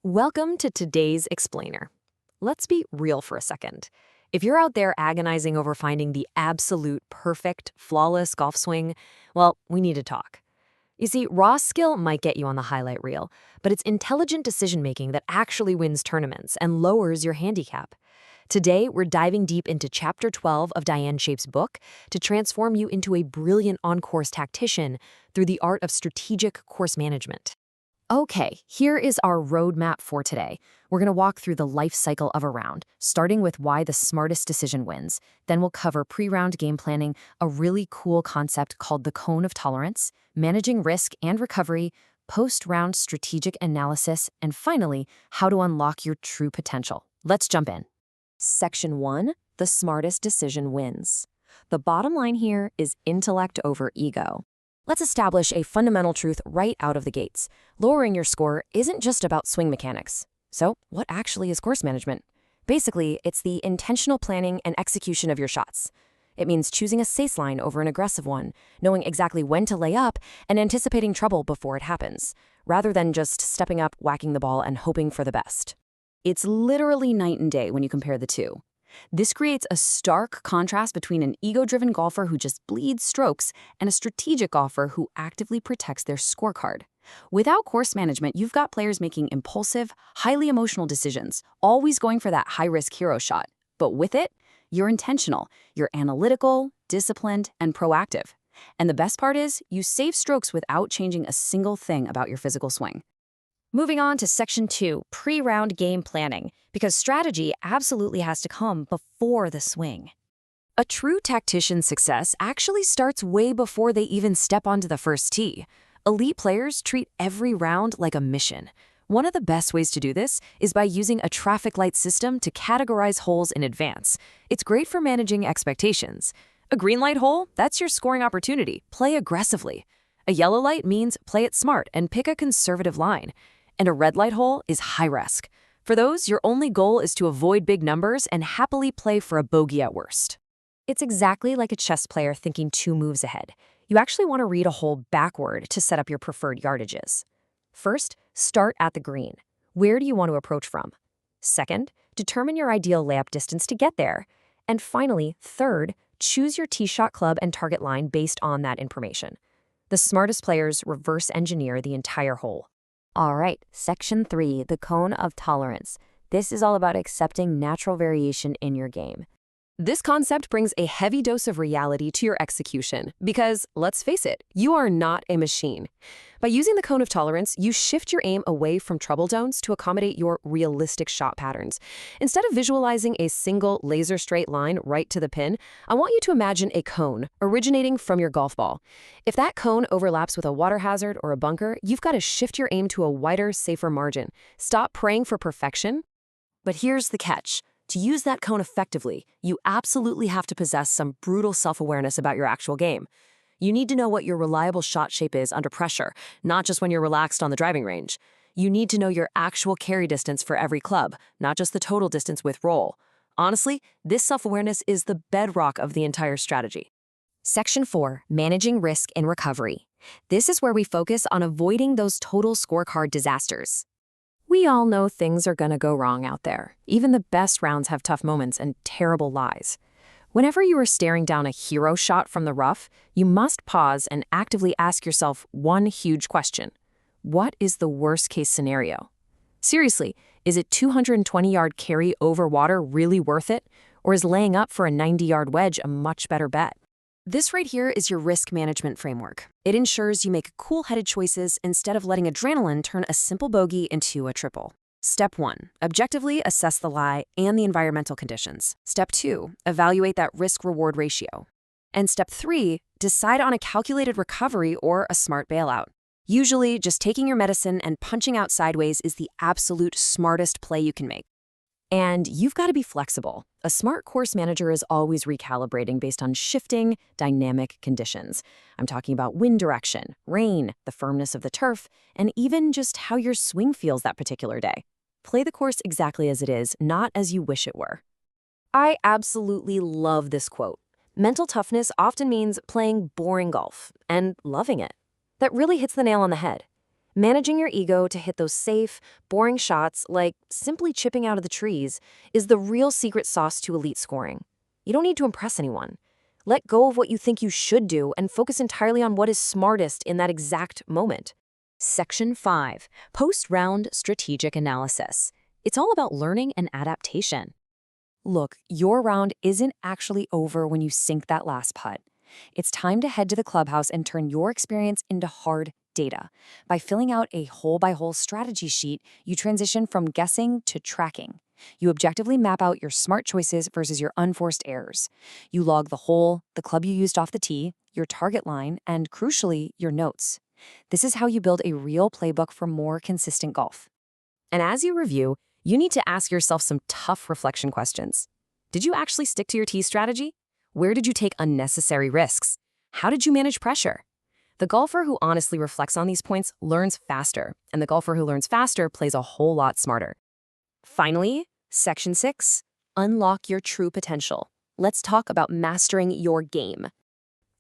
Welcome to today's Explainer. Let's be real for a second. If you're out there agonizing over finding the absolute perfect, flawless golf swing, well, we need to talk. You see, raw skill might get you on the highlight reel, but it's intelligent decision-making that actually wins tournaments and lowers your handicap. Today, we're diving deep into Chapter 12 of Diane Shape's book to transform you into a brilliant on-course tactician through the art of strategic course management. Okay, here is our roadmap for today. We're going to walk through the life cycle of a round, starting with why the smartest decision wins. Then we'll cover pre-round game planning, a really cool concept called the cone of tolerance, managing risk and recovery, post-round strategic analysis, and finally, how to unlock your true potential. Let's jump in. Section 1, the smartest decision wins. The bottom line here is intellect over ego. Let's establish a fundamental truth right out of the gates. Lowering your score isn't just about swing mechanics. So, what actually is course management? Basically, it's the intentional planning and execution of your shots. It means choosing a safe line over an aggressive one, knowing exactly when to lay up, and anticipating trouble before it happens, rather than just stepping up, whacking the ball, and hoping for the best. It's literally night and day when you compare the two. This creates a stark contrast between an ego-driven golfer who just bleeds strokes and a strategic golfer who actively protects their scorecard. Without course management, you've got players making impulsive, highly emotional decisions, always going for that high-risk hero shot. But with it, you're intentional, you're analytical, disciplined, and proactive. And the best part is, you save strokes without changing a single thing about your physical swing. Moving on to Section 2, pre-round game planning, because strategy absolutely has to come before the swing. A true tactician's success actually starts way before they even step onto the first tee. Elite players treat every round like a mission. One of the best ways to do this is by using a traffic light system to categorize holes in advance. It's great for managing expectations. A green light hole, that's your scoring opportunity. Play aggressively. A yellow light means play it smart and pick a conservative line. And a red light hole is high risk. For those, your only goal is to avoid big numbers and happily play for a bogey at worst. It's exactly like a chess player thinking 2 moves ahead. You actually want to read a hole backward to set up your preferred yardages. First, start at the green. Where do you want to approach from? Second, determine your ideal layup distance to get there. And finally, third, choose your tee shot club and target line based on that information. The smartest players reverse engineer the entire hole. All right, Section 3, the cone of tolerance. This is all about accepting natural variation in your game. This concept brings a heavy dose of reality to your execution because, let's face it, you are not a machine. By using the cone of tolerance, you shift your aim away from trouble zones to accommodate your realistic shot patterns. Instead of visualizing a single laser straight line right to the pin, I want you to imagine a cone originating from your golf ball. If that cone overlaps with a water hazard or a bunker, you've got to shift your aim to a wider, safer margin. Stop praying for perfection. But here's the catch. To use that cone effectively, you absolutely have to possess some brutal self-awareness about your actual game. You need to know what your reliable shot shape is under pressure, not just when you're relaxed on the driving range. You need to know your actual carry distance for every club, not just the total distance with roll. Honestly, this self-awareness is the bedrock of the entire strategy. Section 4, managing risk and recovery. This is where we focus on avoiding those total scorecard disasters. We all know things are going to go wrong out there. Even the best rounds have tough moments and terrible lies. Whenever you are staring down a hero shot from the rough, you must pause and actively ask yourself one huge question. What is the worst-case scenario? Seriously, is a 220-yard carry over water really worth it? Or is laying up for a 90-yard wedge a much better bet? This right here is your risk management framework. It ensures you make cool-headed choices instead of letting adrenaline turn a simple bogey into a triple. Step 1, objectively assess the lie and the environmental conditions. Step 2, evaluate that risk-reward ratio. And Step 3, decide on a calculated recovery or a smart bailout. Usually, just taking your medicine and punching out sideways is the absolute smartest play you can make. And you've got to be flexible. A smart course manager is always recalibrating based on shifting, dynamic conditions. I'm talking about wind direction, rain, the firmness of the turf, and even just how your swing feels that particular day. Play the course exactly as it is, not as you wish it were. I absolutely love this quote. Mental toughness often means playing boring golf and loving it. That really hits the nail on the head. Managing your ego to hit those safe, boring shots, like simply chipping out of the trees, is the real secret sauce to elite scoring. You don't need to impress anyone. Let go of what you think you should do and focus entirely on what is smartest in that exact moment. Section 5. Post-round strategic analysis. It's all about learning and adaptation. Look, your round isn't actually over when you sink that last putt. It's time to head to the clubhouse and turn your experience into hard data. By filling out a hole-by-hole strategy sheet, you transition from guessing to tracking. You objectively map out your smart choices versus your unforced errors. You log the hole, the club you used off the tee, your target line, and crucially, your notes. This is how you build a real playbook for more consistent golf. And as you review, you need to ask yourself some tough reflection questions. Did you actually stick to your tee strategy? Where did you take unnecessary risks? How did you manage pressure? The golfer who honestly reflects on these points learns faster, and the golfer who learns faster plays a whole lot smarter. Finally, Section 6, unlock your true potential. Let's talk about mastering your game.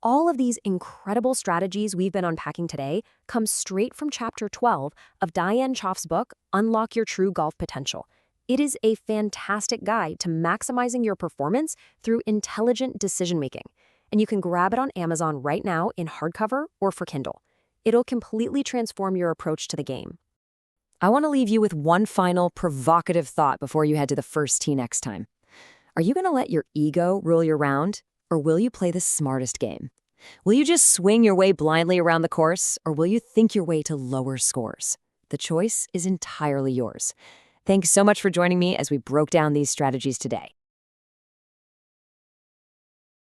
All of these incredible strategies we've been unpacking today come straight from Chapter 12 of Diane Choff's book, Unlock Your True Golf Potential. It is a fantastic guide to maximizing your performance through intelligent decision-making. And you can grab it on Amazon right now in hardcover or for Kindle. It'll completely transform your approach to the game. I want to leave you with one final provocative thought before you head to the first tee next time. Are you going to let your ego rule your round, or will you play the smartest game? Will you just swing your way blindly around the course, or will you think your way to lower scores? The choice is entirely yours. Thanks so much for joining me as we broke down these strategies today.